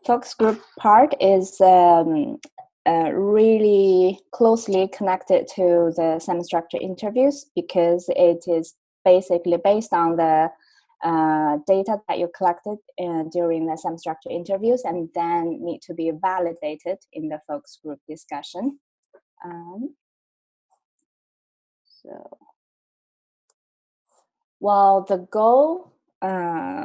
focus group part is really closely connected to the semi-structured interviews, because it is basically based on the data that you collected during the semi-structured interviews, and then need to be validated in the focus group discussion. The goal.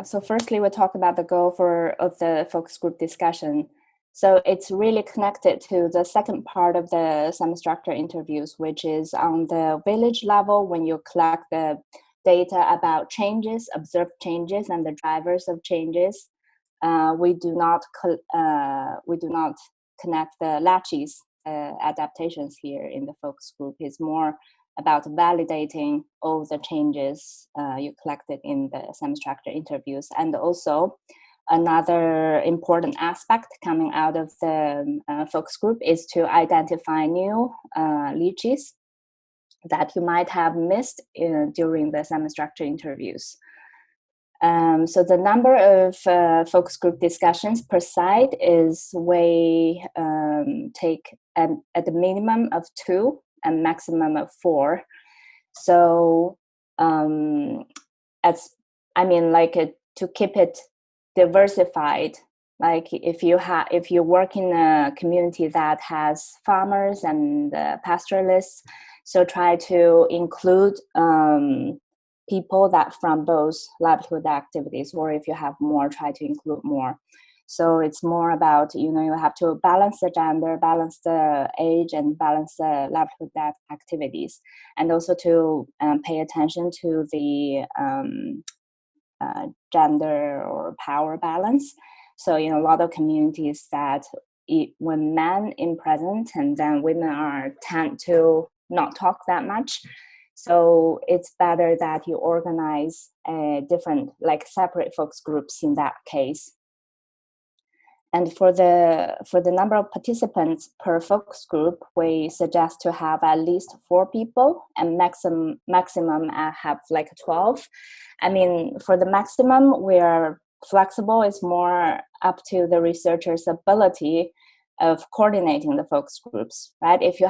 So firstly, we'll talk about the goal of the focus group discussion. So it's really connected to the second part of the semi-structured interviews, which is on the village level, when you collect the data about changes, observed changes, and the drivers of changes. We do not connect the LICCI's adaptations here in the focus group. It's more about validating all the changes you collected in the semi-structured interviews. And also another important aspect coming out of the focus group is to identify new LICCIs that you might have missed during the semi-structured interviews. So the number of focus group discussions per side is we take at the minimum of 2 and maximum of 4. So to keep it diversified, like if you work in a community that has farmers and pastoralists, so try to include people that from both livelihood activities, or if you have more, try to include more. So it's more about, you have to balance the gender, balance the age, and balance the livelihood activities, and also to pay attention to the gender or power balance. So a lot of communities that when men in present, and then women tend to not talk that much. So it's better that you organize different, like separate focus groups in that case. And for the number of participants per focus group, we suggest to have at least 4 people, and maximum have like 12. For the maximum, we are flexible. It's more up to the researcher's ability of coordinating the focus groups, right? If you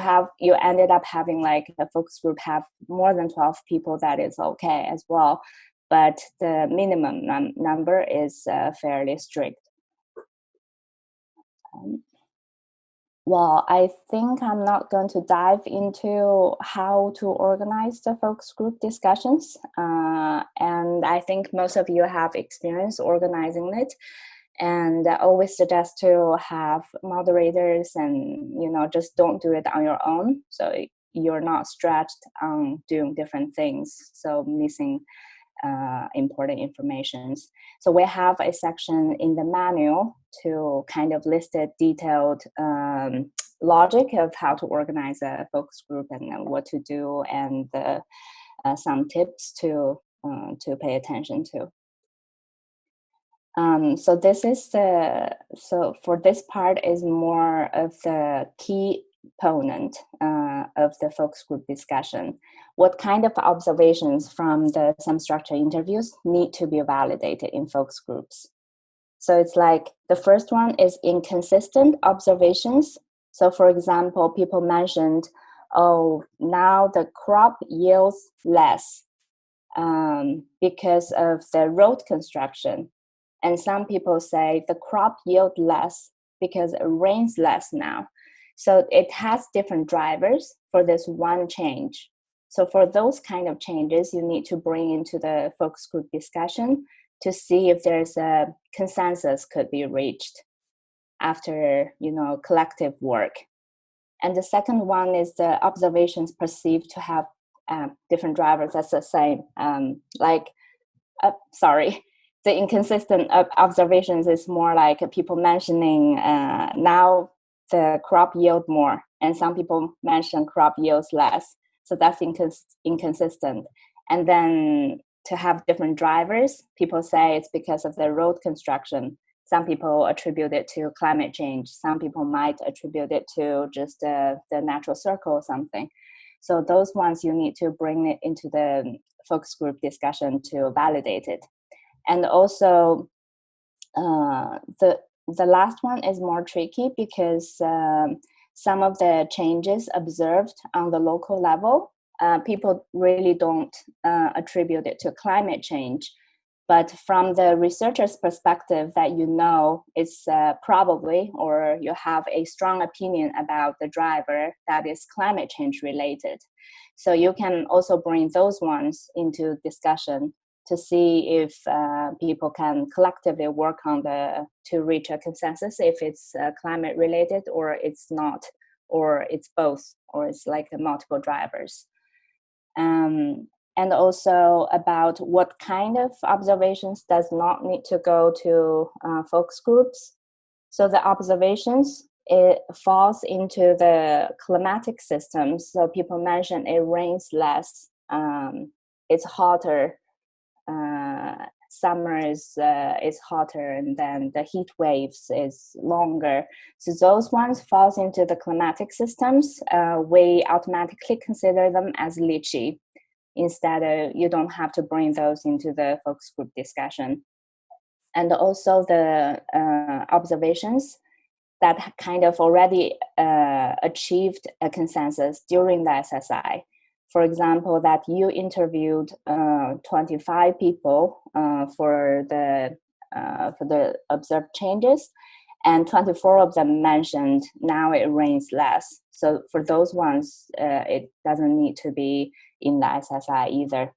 ended up having like a focus group have more than 12 people, that is okay as well. But the minimum number is fairly strict. I think I'm not going to dive into how to organize the focus group discussions. And I think most of you have experience organizing it. And I always suggest to have moderators, and, just don't do it on your own. So you're not stretched on doing different things, so missing important information. So we have a section in the manual to kind of list a detailed logic of how to organize a focus group and what to do, and some tips to pay attention to. So for this part is more of the key component of the focus group discussion. What kind of observations from the semi-structured interviews need to be validated in focus groups? So it's like the first one is inconsistent observations. So for example, people mentioned, now the crop yields less because of the road construction. And some people say the crop yield less because it rains less now. So it has different drivers for this one change. So for those kind of changes, you need to bring into the focus group discussion to see if there's a consensus could be reached after, collective work. And the second one is the observations perceived to have different drivers. That's the same. The inconsistent observations is more like people mentioning now the crop yield more, and some people mention crop yields less. So that's inconsistent. And then to have different drivers, people say it's because of the road construction. Some people attribute it to climate change. Some people might attribute it to just the natural circle or something. So those ones you need to bring it into the focus group discussion to validate it. And also the last one is more tricky because some of the changes observed on the local level, people really don't attribute it to climate change. But from the researcher's perspective, that it's probably, or you have a strong opinion about the driver that is climate change related. So you can also bring those ones into discussion to see if people can collectively work on to reach a consensus if it's climate related or it's not, or it's both, or it's like the multiple drivers. And also about what kind of observations does not need to go to focus groups. So the observations, it falls into the climatic systems. So people mention it rains less, it's hotter, summer is hotter, and then the heat waves is longer. So those ones falls into the climatic systems. We automatically consider them as LICCI. Instead of, you don't have to bring those into the focus group discussion. And also the observations that kind of already achieved a consensus during the SSI. For example, that you interviewed 25 people for the observed changes, and 24 of them mentioned now it rains less. So for those ones, it doesn't need to be in the SSI either.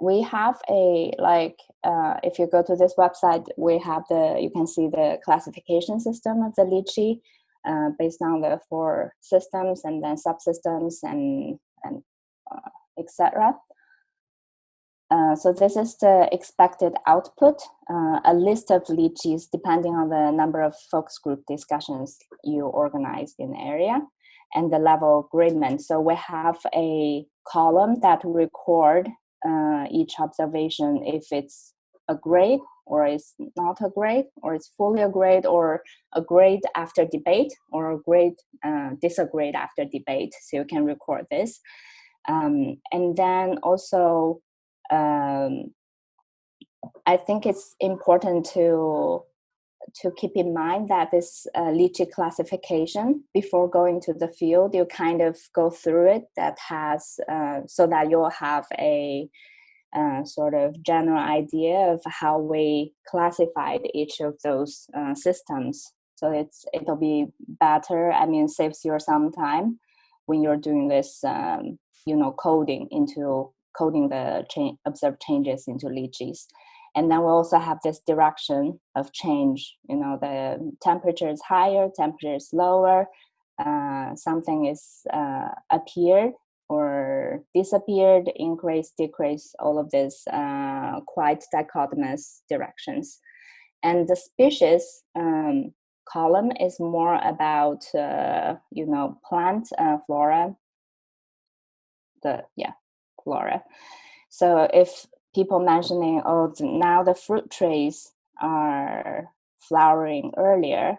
We have if you go to this website, we have you can see the classification system of the LICCI based on the 4 systems and then subsystems and etc. So this is the expected output, a list of LICCIs depending on the number of focus group discussions you organized in the area and the level of gradement. So we have a column that record each observation, if it's a grade or it's not a grade, or it's fully a grade, or a grade after debate, or a grade disagreed after debate. So you can record this. And then also, I think it's important to keep in mind that this LICCI classification, before going to the field, you kind of go through it, that has so that you'll have a sort of general idea of how we classified each of those systems. So it'll be better. I mean, saves you some time when you're doing this, coding the observed changes into LICCIs. And then we also have this direction of change. The temperature is higher, temperature is lower, something is appeared or disappeared, increase, decrease, all of this quite dichotomous directions. And the species column is more about, plant flora, flora. So if people mentioning, now the fruit trees are flowering earlier,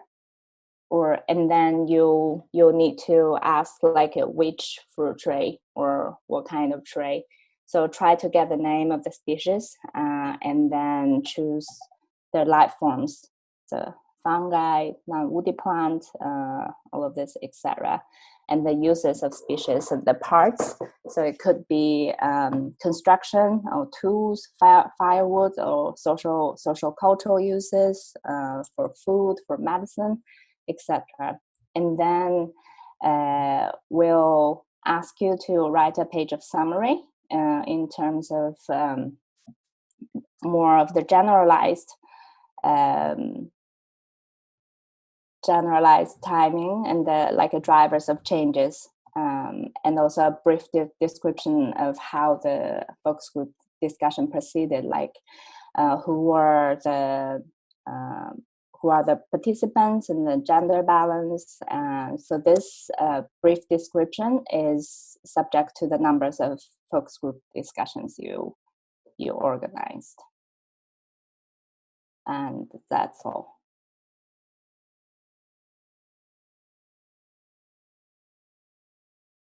and then you'll need to ask which fruit tree or what kind of tree. So try to get the name of the species and then choose the life forms, the fungi, non-woody plant, all of this, etc. And the uses of species and the parts. So it could be construction or tools, firewood, or social cultural uses for food, for medicine, etc. And then we'll ask you to write a page of summary in terms of more of the generalized timing and the drivers of changes, and also a brief description of how the focus group discussion proceeded, who are the participants and the gender balance. So this brief description is subject to the numbers of focus group discussions you organized. And that's all.